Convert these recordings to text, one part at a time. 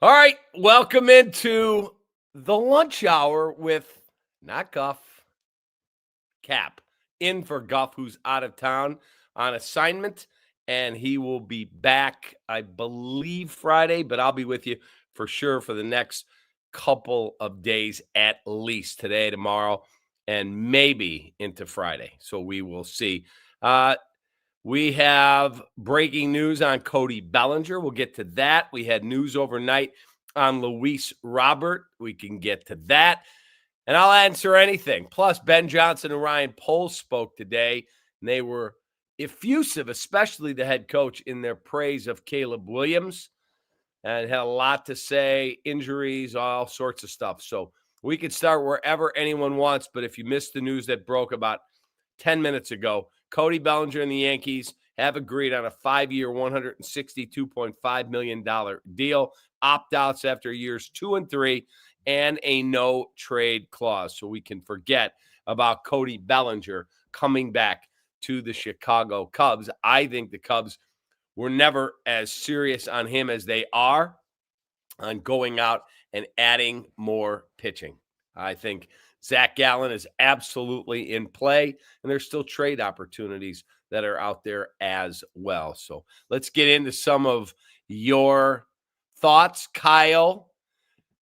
All right, welcome into the lunch hour with not Guff, Cap, in for Guff, who's out of town on assignment, and he will be back, I believe, Friday, but I'll be with you for sure for the next couple of days at least, today, tomorrow, and maybe into Friday. So we will see. We have breaking news on Cody Bellinger. We'll get to that. We had news overnight on Luis Robert. We can get to that. And I'll answer anything. Plus, Ben Johnson and Ryan Poles spoke today, and they were effusive, especially the head coach, in their praise of Caleb Williams, and had a lot to say, injuries, all sorts of stuff. So we could start wherever anyone wants, but if you missed the news that broke about 10 minutes ago, Cody Bellinger and the Yankees have agreed on a 5-year, $162.5 million deal, opt-outs after years 2 and 3, and a no-trade clause. So we can forget about Cody Bellinger coming back to the Chicago Cubs. I think the Cubs were never as serious on him as they are on going out and adding more pitching. I think Zach Gallen is absolutely in play, and there's still trade opportunities that are out there as well. So let's get into some of your thoughts. Kyle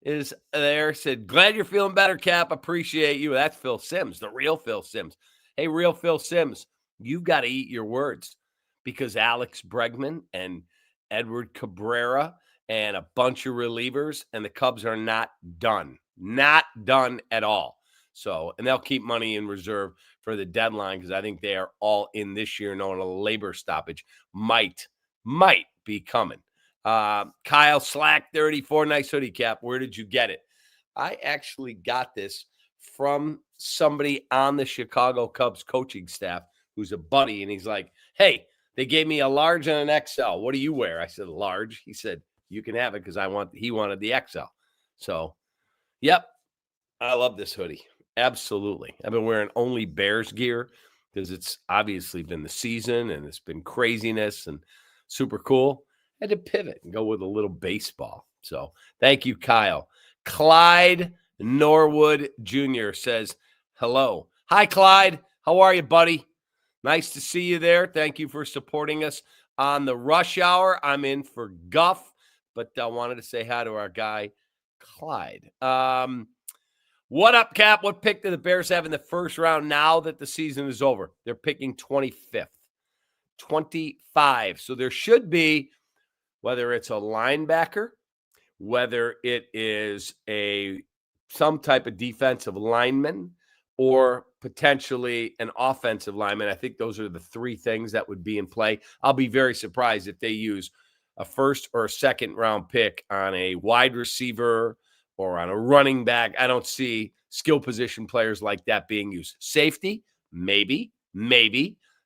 is there, said, glad you're feeling better, Cap. Appreciate you. That's Phil Simms, the real Phil Simms. Hey, real Phil Simms, you've got to eat your words because Alex Bregman and Edward Cabrera and a bunch of relievers, and the Cubs are not done. Not done at all. So, and they'll keep money in reserve for the deadline because I think they are all in this year, knowing a labor stoppage might be coming. Kyle Slack 34, nice hoodie, Cap. Where did you get it? I actually got this from somebody on the Chicago Cubs coaching staff who's a buddy, and he's like, hey, they gave me a large and an XL. What do you wear? I said, large. He said, you can have it because he wanted the XL. So, yep, I love this hoodie. Absolutely. I've been wearing only Bears gear because it's obviously been the season and it's been craziness and super cool. I had to pivot and go with a little baseball. So thank you, Kyle. Clyde Norwood Jr. says, hello. Hi, Clyde. How are you, buddy? Nice to see you there. Thank you for supporting us on the rush hour. I'm in for Guff, but I wanted to say hi to our guy, Clyde. What up, Cap? What pick do the Bears have in the first round now that the season is over? They're picking 25th. 25. So there should be, whether it's a linebacker, whether it is some type of defensive lineman, or potentially an offensive lineman. I think those are the three things that would be in play. I'll be very surprised if they use a first or a second round pick on a wide receiver or on a running back. I don't see skill position players like that being used. Safety, maybe.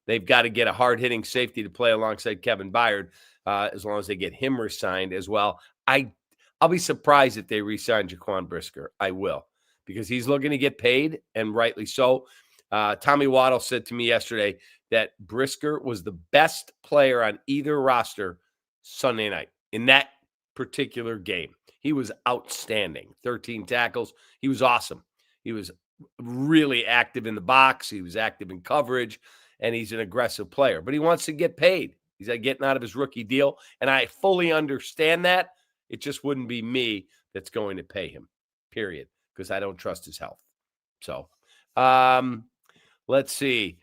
They've got to get a hard-hitting safety to play alongside Kevin Byard, as long as they get him re-signed as well. I'll be surprised if they re-sign Jaquan Brisker. I will, because he's looking to get paid, and rightly so. Tommy Waddle said to me yesterday that Brisker was the best player on either roster Sunday night in that particular game. He was outstanding. 13 tackles. He was awesome. He was really active in the box. He was active in coverage, and he's an aggressive player. But he wants to get paid. He's getting out of his rookie deal, and I fully understand that. It just wouldn't be me that's going to pay him, period, because I don't trust his health. So let's see.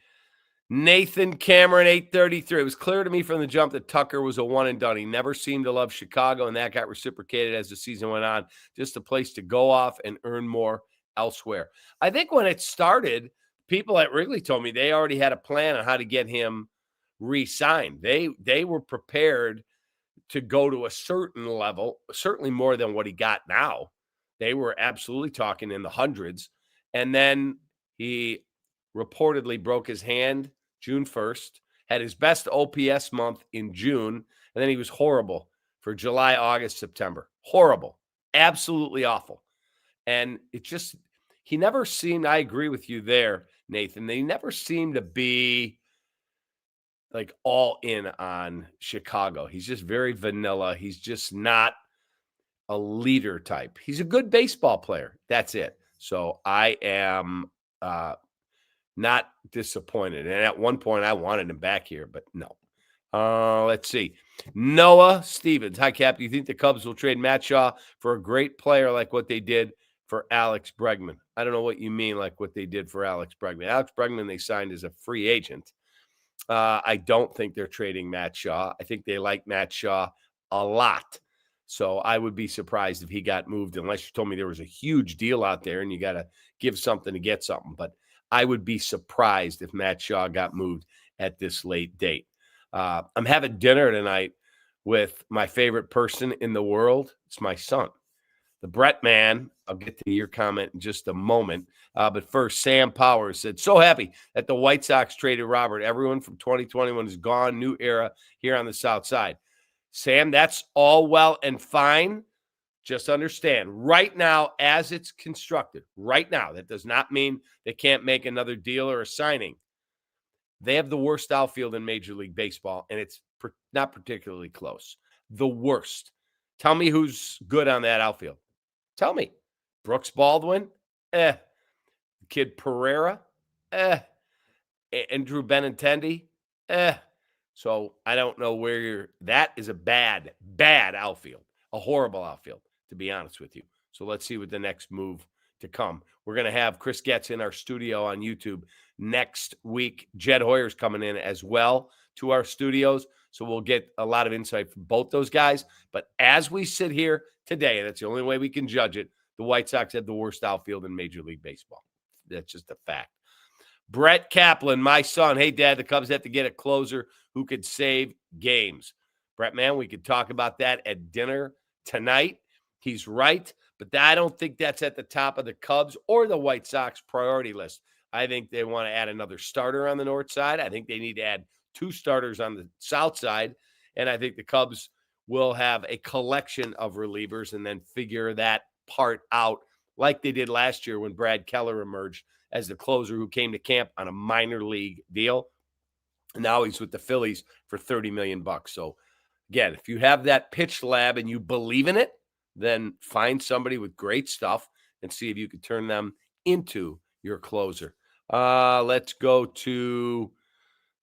Nathan Cameron, 833. It was clear to me from the jump that Tucker was a one and done. He never seemed to love Chicago, and that got reciprocated as the season went on. Just a place to go off and earn more elsewhere. I think when it started, people at Wrigley told me they already had a plan on how to get him re-signed. They were prepared to go to a certain level, certainly more than what he got now. They were absolutely talking in the hundreds. And then he reportedly broke his hand June 1st, had his best OPS month in June, and then he was horrible for July, August, September. Horrible. Absolutely awful. And he never seemed, I agree with you there, Nathan, they never seemed to be like all in on Chicago. He's just very vanilla. He's just not a leader type. He's a good baseball player. That's it. So I am not disappointed. And at one point, I wanted him back here, but no. Let's see. Noah Stevens. Hi, Cap. Do you think the Cubs will trade Matt Shaw for a great player like what they did for Alex Bregman? I don't know what you mean, like what they did for Alex Bregman. Alex Bregman, they signed as a free agent. I don't think they're trading Matt Shaw. I think they like Matt Shaw a lot. So I would be surprised if he got moved, unless you told me there was a huge deal out there and you got to give something to get something. But I would be surprised if Matt Shaw got moved at this late date. I'm having dinner tonight with my favorite person in the world. It's my son, the Brett man. I'll get to your comment in just a moment. But first, Sam Powers said, so happy that the White Sox traded Robert. Everyone from 2021 is gone. New era here on the South Side. Sam, that's all well and fine. Just understand, right now, as it's constructed, right now, that does not mean they can't make another deal or a signing. They have the worst outfield in Major League Baseball, and it's not particularly close. The worst. Tell me who's good on that outfield. Tell me. Brooks Baldwin? Kid Pereira? Andrew Benintendi? So I don't know where you're. That is a bad outfield. A horrible outfield, to be honest with you. So let's see what the next move to come. We're going to have Chris Getz in our studio on YouTube next week. Jed Hoyer's coming in as well to our studios. So we'll get a lot of insight from both those guys. But as we sit here today, and that's the only way we can judge it, the White Sox have the worst outfield in Major League Baseball. That's just a fact. Brett Kaplan, my son. Hey, Dad, the Cubs have to get a closer who could save games. Brett, man, we could talk about that at dinner tonight. He's right, but I don't think that's at the top of the Cubs or the White Sox priority list. I think they want to add another starter on the north side. I think they need to add 2 starters on the south side. And I think the Cubs will have a collection of relievers and then figure that part out like they did last year when Brad Keller emerged as the closer who came to camp on a minor league deal. And now he's with the Phillies for $30 million. So again, if you have that pitch lab and you believe in it, then find somebody with great stuff and see if you can turn them into your closer. Let's go to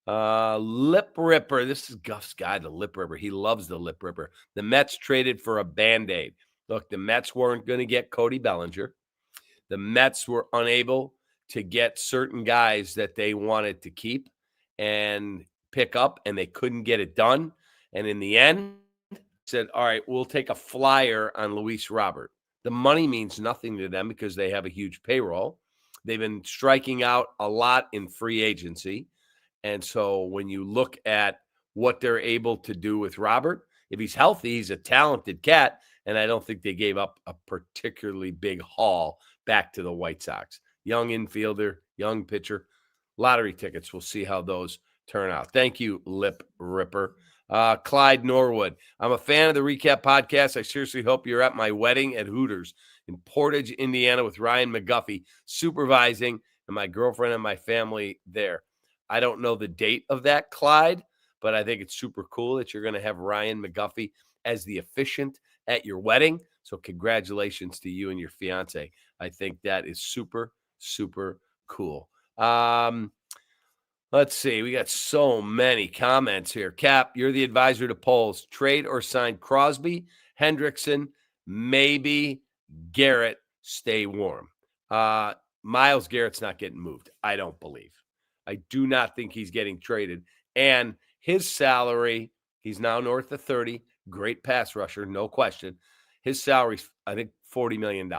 Lip Ripper. This is Guff's guy, the Lip Ripper. He loves the Lip Ripper. The Mets traded for a Band-Aid. Look, the Mets weren't going to get Cody Bellinger. The Mets were unable to get certain guys that they wanted to keep and pick up, and they couldn't get it done. And in the end, said, all right, we'll take a flyer on Luis Robert. The money means nothing to them because they have a huge payroll. They've been striking out a lot in free agency. And so when you look at what they're able to do with Robert, if he's healthy, he's a talented cat. And I don't think they gave up a particularly big haul back to the White Sox. Young infielder, young pitcher, lottery tickets. We'll see how those turn out. Thank you, Lip Ripper. Clyde Norwood. I'm a fan of the Recap podcast. I seriously hope you're at my wedding at Hooters in Portage, Indiana with Ryan McGuffey supervising and my girlfriend and my family there. I don't know the date of that, Clyde, but I think it's super cool that you're going to have Ryan McGuffey as the officiant at your wedding. So congratulations to you and your fiance. I think that is super, super cool. Let's see. We got so many comments here. Cap, you're the advisor to polls. Trade or sign Crosby, Hendrickson, maybe Garrett. Stay warm. Myles Garrett's not getting moved. I don't believe. I do not think he's getting traded. And his salary, he's now north of 30. Great pass rusher, no question. His salary's, I think, $40 million.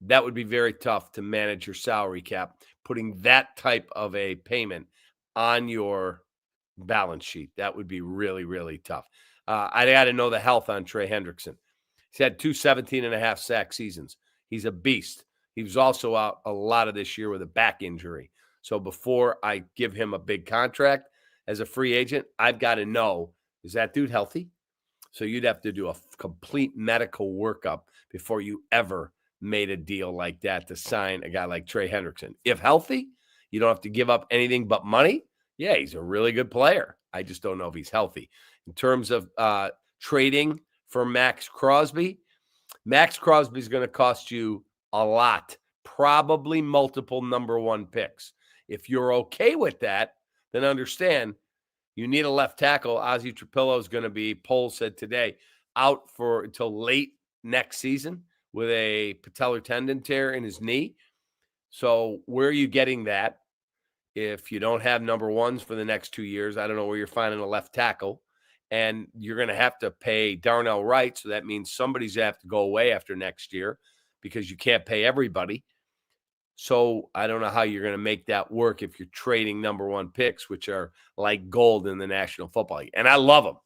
That would be very tough to manage your salary cap, putting that type of a payment on your balance sheet. That would be really, really tough. I got to know the health on Trey Hendrickson. He's had 2 17.5 sack seasons. He's a beast. He was also out a lot of this year with a back injury. So before I give him a big contract as a free agent, I've got to know, is that dude healthy? So you'd have to do a complete medical workup before you ever made a deal like that to sign a guy like Trey Hendrickson. If healthy, you don't have to give up anything but money. Yeah, he's a really good player. I just don't know if he's healthy. In terms of trading for Max Crosby, Max Crosby's going to cost you a lot, probably multiple number one picks. If you're okay with that, then understand you need a left tackle. Ozzie Trapillo is going to be, Pohl said today, out for until late next season with a patellar tendon tear in his knee. So where are you getting that? If you don't have number ones for the next 2 years, I don't know where you're finding a left tackle. And you're going to have to pay Darnell Wright. So that means somebody's going to have to go away after next year because you can't pay everybody. So I don't know how you're going to make that work if you're trading number one picks, which are like gold in the National Football League. And I love them.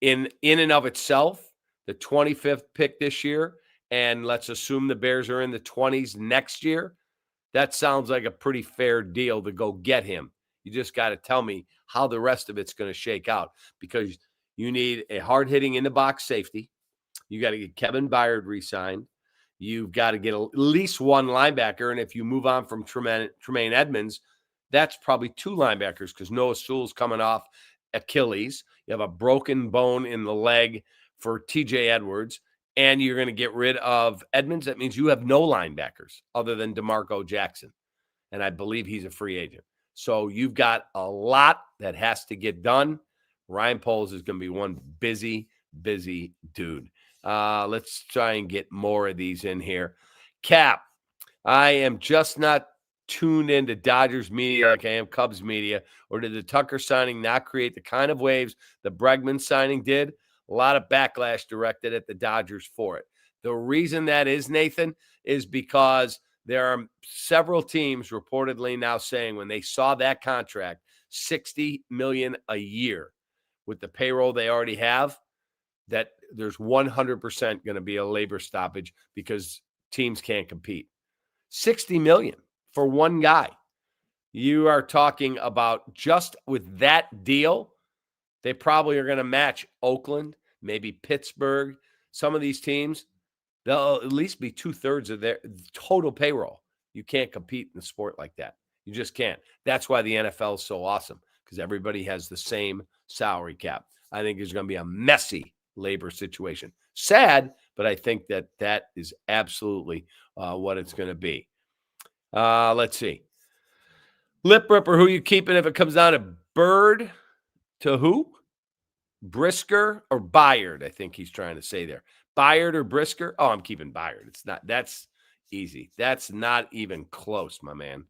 In and of itself, the 25th pick this year, and let's assume the Bears are in the 20s next year, that sounds like a pretty fair deal to go get him. You just got to tell me how the rest of it's going to shake out, because you need a hard-hitting in-the-box safety. You got to get Kevin Byard re-signed. You've got to get at least one linebacker, and if you move on from Tremaine Edmonds, that's probably two linebackers because Noah Sewell's coming off Achilles. You have a broken bone in the leg for TJ Edwards, and you're going to get rid of Edmonds. That means you have no linebackers other than DeMarco Jackson, and I believe he's a free agent. So you've got a lot that has to get done. Ryan Poles is going to be one busy dude. Let's try and get more of these in here. Cap, I am just not tuned into Dodgers media like I am Cubs media. Or did the Tucker signing not create the kind of waves the Bregman signing did? A lot of backlash directed at the Dodgers for it. The reason that is, Nathan, is because there are several teams reportedly now saying when they saw that contract, $60 million a year with the payroll they already have, that there's 100% going to be a labor stoppage because teams can't compete. $60 million for one guy. You are talking about just with that deal, they probably are going to match Oakland, maybe Pittsburgh. Some of these teams, they'll at least be 2/3 of their total payroll. You can't compete in a sport like that. You just can't. That's why the NFL is so awesome, because everybody has the same salary cap. I think there's going to be a messy labor situation. Sad, but I think that is absolutely what it's going to be. Let's see. Lip Ripper, who you keeping if it comes down to Bird to who? Brisker or Byard, I think he's trying to say there. Byard or Brisker? Oh, I'm keeping Byard. It's not. That's easy. That's not even close, my man.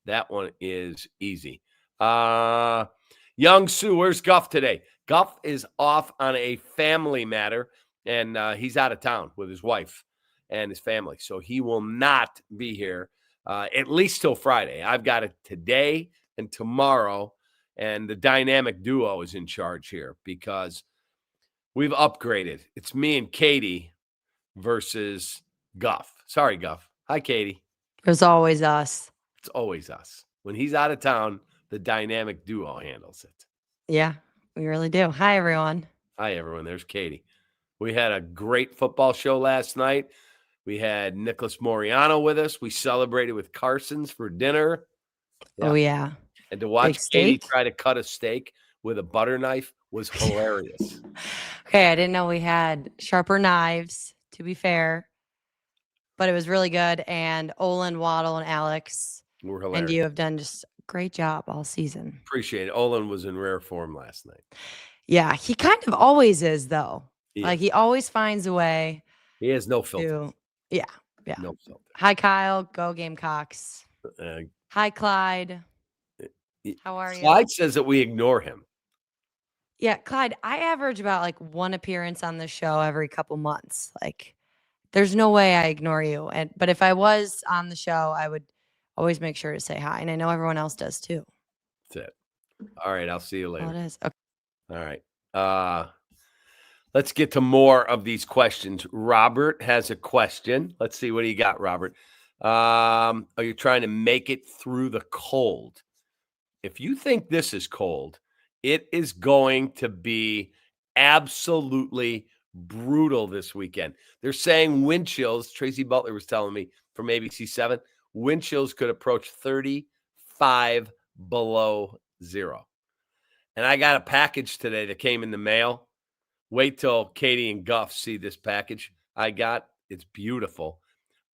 That one is easy. Young Sue, where's Guff today? Guff is off on a family matter, and he's out of town with his wife and his family. So he will not be here at least till Friday. I've got it today and tomorrow, and the dynamic duo is in charge here because we've upgraded. It's me and Katie versus Guff. Sorry, Guff. Hi, Katie. It's always us. It's always us. When he's out of town, the dynamic duo handles it. Yeah, we really do. Hi, everyone. Hi, everyone. There's Katie. We had a great football show last night. We had Nicholas Moriano with us. We celebrated with Carson's for dinner. Yeah. Oh, yeah. And to watch Katie try to cut a steak with a butter knife was hilarious. Okay, I didn't know we had sharper knives, to be fair. But it was really good. And Olin, Waddle, and Alex were hilarious. And you have done just a great job all season. Appreciate it. Olin was in rare form last night. Yeah, he kind of always is, though. He always finds a way. He has no filter. Yeah. No filter. Hi, Kyle. Go Gamecocks. Hi, Clyde. How are you? Clyde says that we ignore him. Yeah, Clyde, I average about one appearance on the show every couple months. There's no way I ignore you. But if I was on the show, I would always make sure to say hi. And I know everyone else does too. That's it. All right. I'll see you later. Oh, it is. Okay. All right. Let's get to more of these questions. Robert has a question. Let's see. What do you got, Robert? Are you trying to make it through the cold? If you think this is cold, it is going to be absolutely brutal this weekend. They're saying wind chills. Tracy Butler was telling me from ABC7, wind chills could approach 35 below zero. And I got a package today that came in the mail. Wait till Katie and Guff see this package. it's beautiful.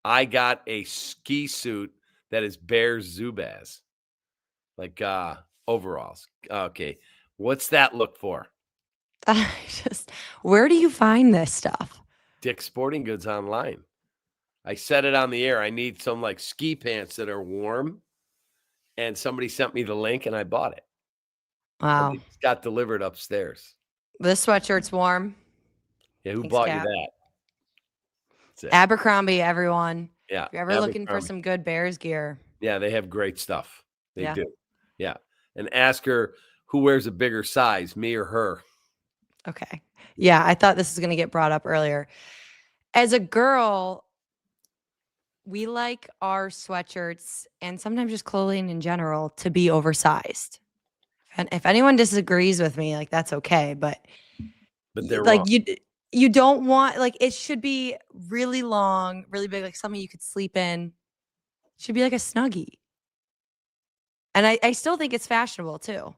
I got a ski suit that is Bears Zubaz, like overalls. Okay. What's that look for? Where do you find this stuff? Dick's Sporting Goods online. I said it on the air. I need some like ski pants that are warm. And somebody sent me the link and I bought it. Wow. It got delivered upstairs. This sweatshirt's warm. Yeah, who Thanks, bought Cap. you that? That's it. Abercrombie, everyone. Yeah. If you're ever looking for Abercrombie. some good Bears gear. Yeah, they have great stuff. They Yeah. do. Yeah. And ask her who wears a bigger size, me or her. Okay. Yeah, I thought this was going to get brought up earlier. As a girl, we like our sweatshirts and sometimes just clothing in general to be oversized. And if anyone disagrees with me, like that's okay, but they're like wrong. you don't want, like, it should be really long, really big, like something you could sleep in. It should be like a Snuggie. And I still think it's fashionable too.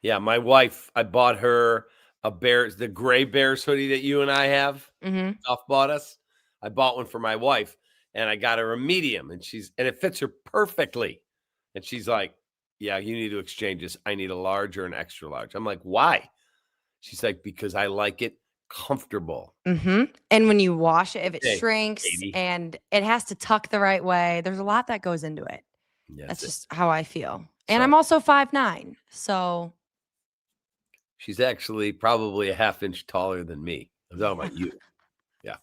Yeah, my wife, I bought her the gray Bears hoodie that you and I have. Mm-hmm. Duff bought us. I bought one for my wife and I got her a medium and it fits her perfectly. And she's like, yeah, you need to exchange this. I need a large or an extra large. I'm like, why? She's like, because I like it comfortable. Mm-hmm. And when you wash it, if it Hey, shrinks Katie. and it has to tuck the right way, there's a lot that goes into it. That's just how I feel. And I'm also 5'9", so she's actually probably a half inch taller than me. I'm talking about you. Yeah.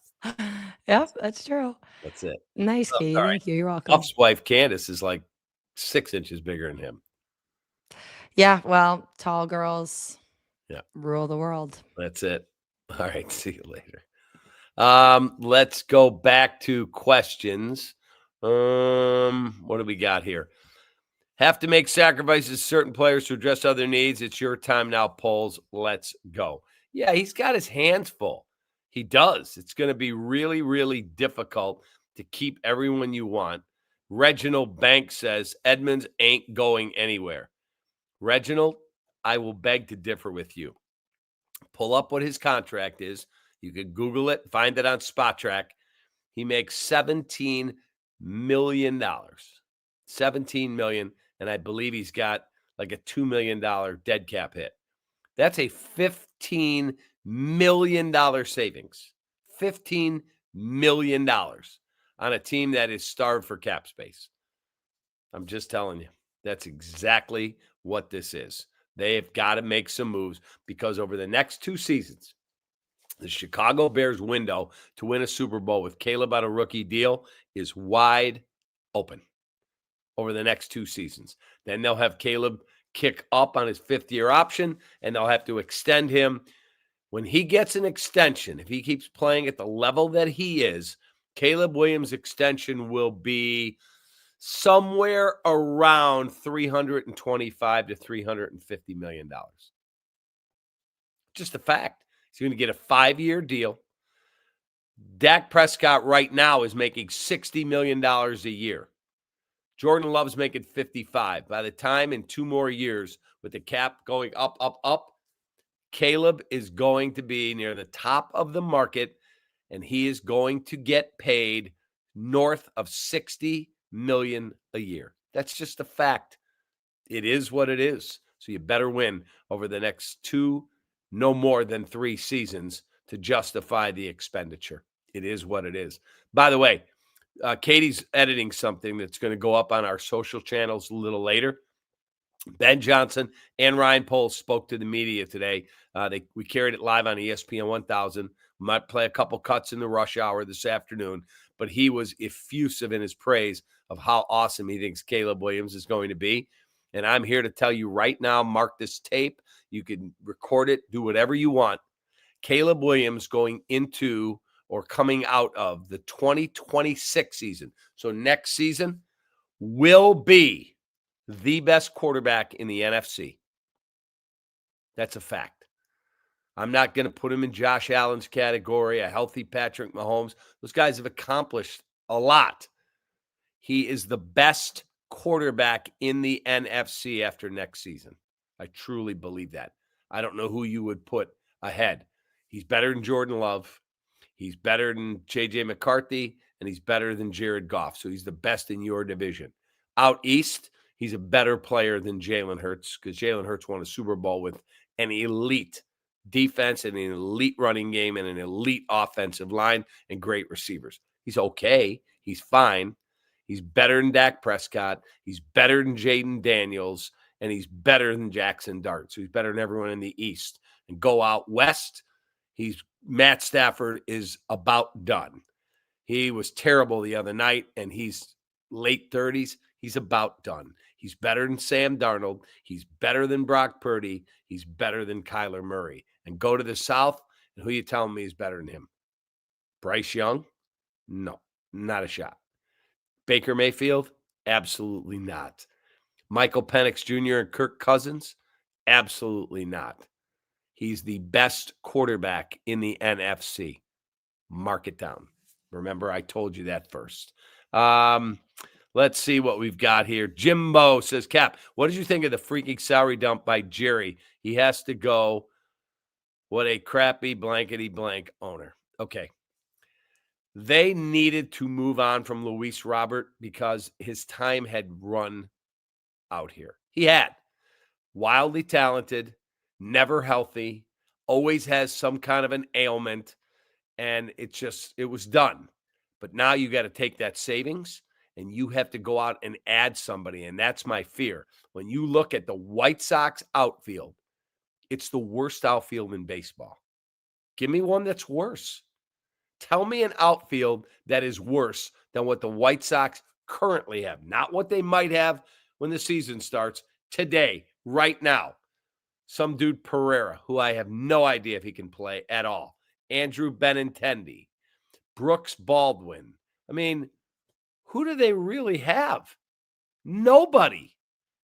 Yep, that's true. That's it. Nice, So, Katie. all right. Thank you. You're welcome. Duff's wife, Candace, is like 6 inches bigger than him. Yeah, well, tall girls rule the world. That's it. All right. See you later. Let's go back to questions. What do we got here? Have to make sacrifices certain players to address other needs. It's your time now, Poles. Let's go. Yeah, he's got his hands full. He does. It's going to be really, really difficult to keep everyone you want. Reginald Banks says Edmonds ain't going anywhere. Reginald, I will beg to differ with you. Pull up what his contract is. You can Google it, find it on Spot Track. He makes $17 million. $17 million. And I believe he's got like a $2 million dead cap hit. That's a $15 million savings. $15 million on a team that is starved for cap space. I'm just telling you, that's exactly what this is. They have got to make some moves because over the next 2 seasons, the Chicago Bears window to win a Super Bowl with Caleb on a rookie deal is wide open over the next 2 seasons. Then they'll have Caleb kick up on his 5th-year option, and they'll have to extend him. When he gets an extension, if he keeps playing at the level that he is, Caleb Williams' extension will be somewhere around $325 to $350 million. Just a fact. He's going to get a 5-year deal. Dak Prescott right now is making $60 million a year. Jordan Love's making 55. By the time in 2 more years, with the cap going up, Caleb is going to be near the top of the market, and he is going to get paid north of $60 million a year. That's just a fact. It is what it is. So you better win over the next 2, no more than 3 seasons to justify the expenditure. It is what it is. By the way, Katie's editing something that's going to go up on our social channels a little later. Ben Johnson and Ryan Poles spoke to the media today. We carried it live on ESPN 1000. Might play a couple cuts in the rush hour this afternoon, but he was effusive in his praise of how awesome he thinks Caleb Williams is going to be. And I'm here to tell you right now, mark this tape. You can record it, do whatever you want. Caleb Williams going into or coming out of the 2026 season, so next season, will be the best quarterback in the NFC. That's a fact. I'm not going to put him in Josh Allen's category, a healthy Patrick Mahomes. Those guys have accomplished a lot. He is the best quarterback in the NFC after next season. I truly believe that. I don't know who you would put ahead. He's better than Jordan Love. He's better than J.J. McCarthy, and he's better than Jared Goff. So he's the best in your division. Out east, he's a better player than Jalen Hurts because Jalen Hurts won a Super Bowl with an elite defense and an elite running game and an elite offensive line and great receivers. He's okay. He's fine. He's better than Dak Prescott. He's better than Jaden Daniels, and he's better than Jackson Dart. So he's better than everyone in the East. And go out west, Matt Stafford is about done. He was terrible the other night, and he's late 30s. He's about done. He's better than Sam Darnold. He's better than Brock Purdy. He's better than Kyler Murray. And go to the South, and who you telling me is better than him? Bryce Young? No, not a shot. Baker Mayfield? Absolutely not. Michael Penix Jr. and Kirk Cousins? Absolutely not. He's the best quarterback in the NFC. Mark it down. Remember, I told you that first. Let's see what we've got here. Jimbo says, Cap, what did you think of the freaking salary dump by Jerry? He has to go. What a crappy blankety blank owner. Okay. They needed to move on from Luis Robert because his time had run out here. He had. Wildly talented, never healthy, always has some kind of an ailment, and it was done. But now you got to take that savings and you have to go out and add somebody, and that's my fear. When you look at the White Sox outfield, it's the worst outfield in baseball. Give me one that's worse. Tell me an outfield that is worse than what the White Sox currently have, not what they might have when the season starts today, right now. Some dude Pereira, who I have no idea if he can play at all. Andrew Benintendi, Brooks Baldwin. I mean, who do they really have? Nobody.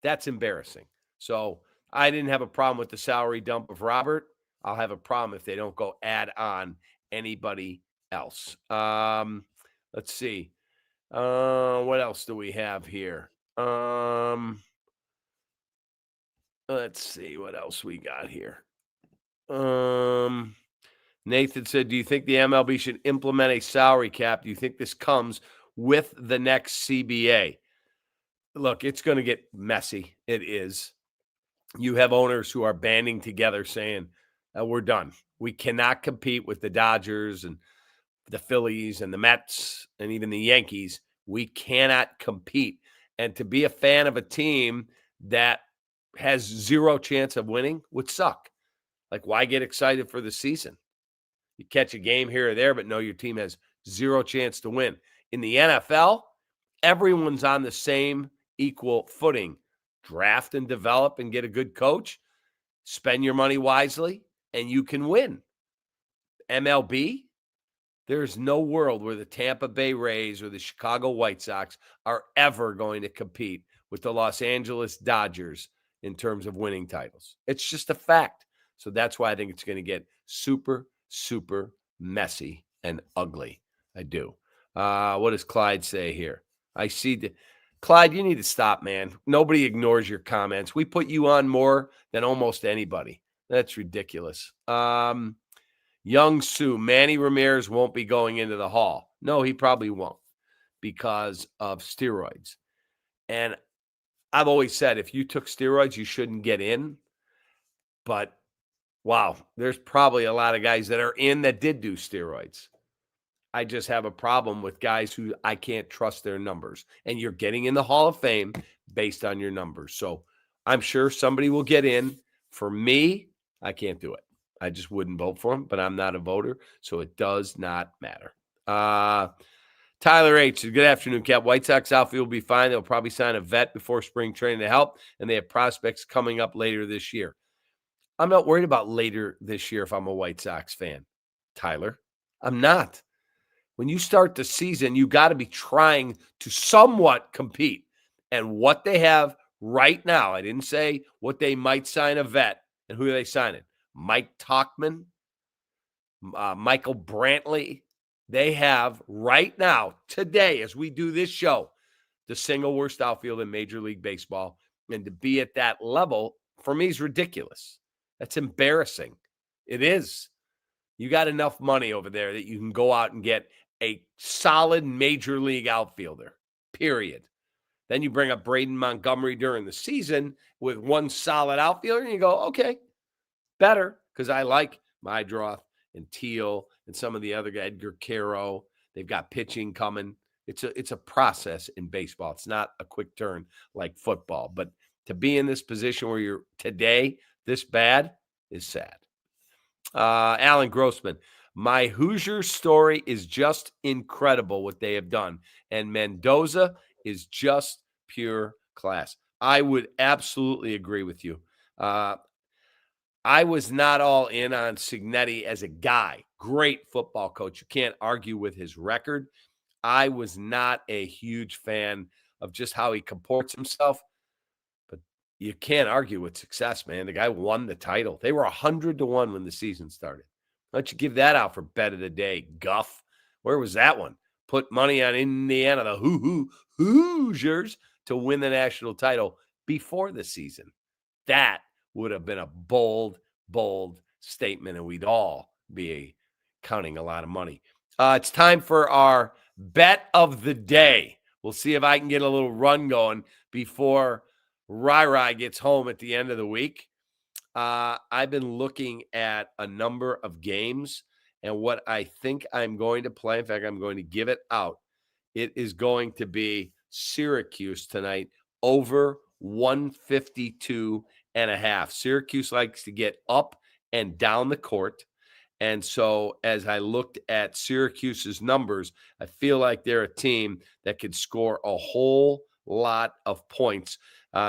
That's embarrassing. So I didn't have a problem with the salary dump of Robert. I'll have a problem if they don't go add on anybody else. Let's see. What else do we have here? Let's see what else we got here. Nathan said, do you think the MLB should implement a salary cap? Do you think this comes with the next CBA? Look, it's going to get messy. It is. You have owners who are banding together saying, we're done. We cannot compete with the Dodgers and the Phillies and the Mets and even the Yankees. We cannot compete. And to be a fan of a team that has zero chance of winning would suck. Like, why get excited for the season? You catch a game here or there, but no, your team has zero chance to win. In the NFL, everyone's on the same equal footing. Draft and develop and get a good coach. Spend your money wisely, and you can win. MLB, there's no world where the Tampa Bay Rays or the Chicago White Sox are ever going to compete with the Los Angeles Dodgers in terms of winning titles. It's just a fact. So that's why I think it's going to get super, super messy and ugly. I do. What does Clyde say here? I see Clyde, you need to stop, man. Nobody ignores your comments. We put you on more than almost anybody. That's ridiculous. Young Sue, Manny Ramirez won't be going into the Hall. No, he probably won't because of steroids. And I've always said if you took steroids, you shouldn't get in. But, wow, there's probably a lot of guys that are in that did do steroids. I just have a problem with guys who I can't trust their numbers. And you're getting in the Hall of Fame based on your numbers. So I'm sure somebody will get in. For me, I can't do it. I just wouldn't vote for him, but I'm not a voter, so it does not matter. Tyler H. Good afternoon, Cap. White Sox outfield will be fine. They'll probably sign a vet before spring training to help, and they have prospects coming up later this year. I'm not worried about later this year if I'm a White Sox fan, Tyler. I'm not. When you start the season, you got to be trying to somewhat compete. And what they have right now, I didn't say what they might sign a vet and who are they signing. Mike Tauchman, Michael Brantley. They have right now, today, as we do this show, the single worst outfield in Major League Baseball. And to be at that level, for me, is ridiculous. That's embarrassing. It is. You got enough money over there that you can go out and get a solid major league outfielder, period. Then you bring up Braden Montgomery during the season with one solid outfielder, and you go, okay, better, because I like Mydroth and Teal and some of the other guys, Edgar Caro. They've got pitching coming. It's a process in baseball. It's not a quick turn like football. But to be in this position where you're today this bad is sad. Alan Grossman, my Hoosier story is just incredible what they have done. And Mendoza is just pure class. I would absolutely agree with you. I was not all in on Cignetti as a guy. Great football coach. You can't argue with his record. I was not a huge fan of just how he comports himself. But you can't argue with success, man. The guy won the title. They were 100-1 when the season started. Why don't you give that out for bet of the day, Guff? Where was that one? Put money on Indiana, the Hoosiers, to win the national title before the season. That would have been a bold, bold statement, and we'd all be counting a lot of money. It's time for our bet of the day. We'll see if I can get a little run going before Rai gets home at the end of the week. I've been looking at a number of games and what I think I'm going to play. In fact, I'm going to give it out. It is going to be Syracuse tonight over 152.5. Syracuse likes to get up and down the court. And so as I looked at Syracuse's numbers, I feel like they're a team that could score a whole lot of points.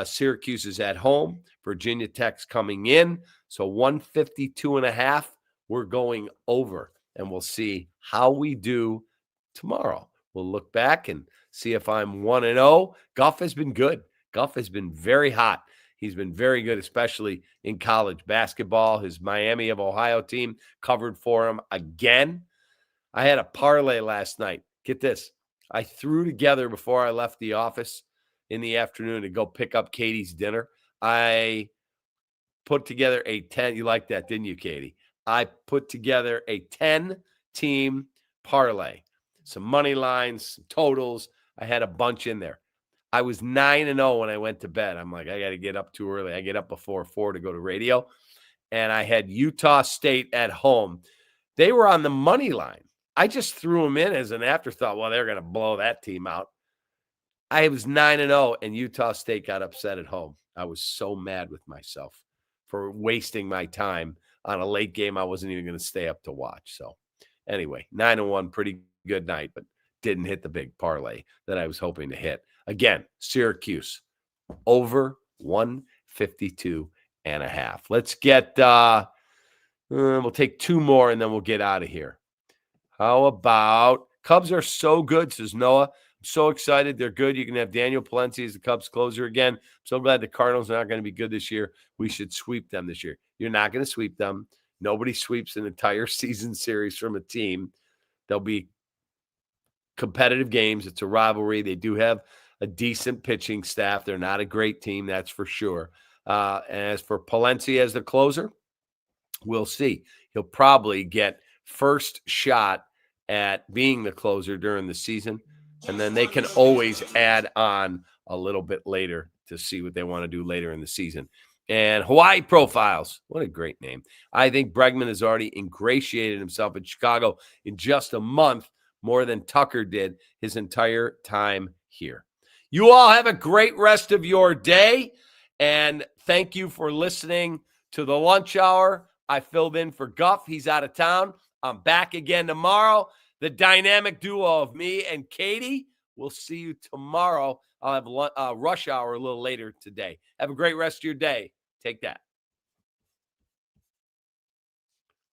Syracuse is at home. Virginia Tech's coming in. So 152.5, we're going over. And we'll see how we do tomorrow. We'll look back and see if I'm 1-0. Guff has been good. Guff has been very hot. He's been very good, especially in college basketball. His Miami of Ohio team covered for him again. I had a parlay last night. Get this. I threw together before I left the office in the afternoon to go pick up Katie's dinner. I put together a 10. You liked that, didn't you, Katie? I put together a 10-team parlay. Some money lines, some totals. I had a bunch in there. I was 9-0 when I went to bed. I'm like, I got to get up too early. I get up before 4 to go to radio. And I had Utah State at home. They were on the money line. I just threw them in as an afterthought. Well, they're going to blow that team out. I was 9-0, and Utah State got upset at home. I was so mad with myself for wasting my time on a late game I wasn't even going to stay up to watch. So anyway, 9-1, pretty good night, but didn't hit the big parlay that I was hoping to hit. Again, Syracuse over 152.5. Let's get, we'll take 2 more and then we'll get out of here. How about Cubs are so good, says Noah. I'm so excited. They're good. You can have Daniel Palencia as the Cubs closer again. I'm so glad the Cardinals are not going to be good this year. We should sweep them this year. You're not going to sweep them. Nobody sweeps an entire season series from a team. They'll be competitive games. It's a rivalry. They do have a decent pitching staff. They're not a great team, that's for sure. As for Palencia as the closer, we'll see. He'll probably get first shot at being the closer during the season, and then they can always add on a little bit later to see what they want to do later in the season. And Hawaii Profiles, what a great name. I think Bregman has already ingratiated himself in Chicago in just a month, more than Tucker did his entire time here. You all have a great rest of your day, and thank you for listening to the Lunch Hour. I filled in for Guff. He's out of town. I'm back again tomorrow. The dynamic duo of me and Katie. We'll see you tomorrow. I'll have Rush Hour a little later today. Have a great rest of your day. Take that.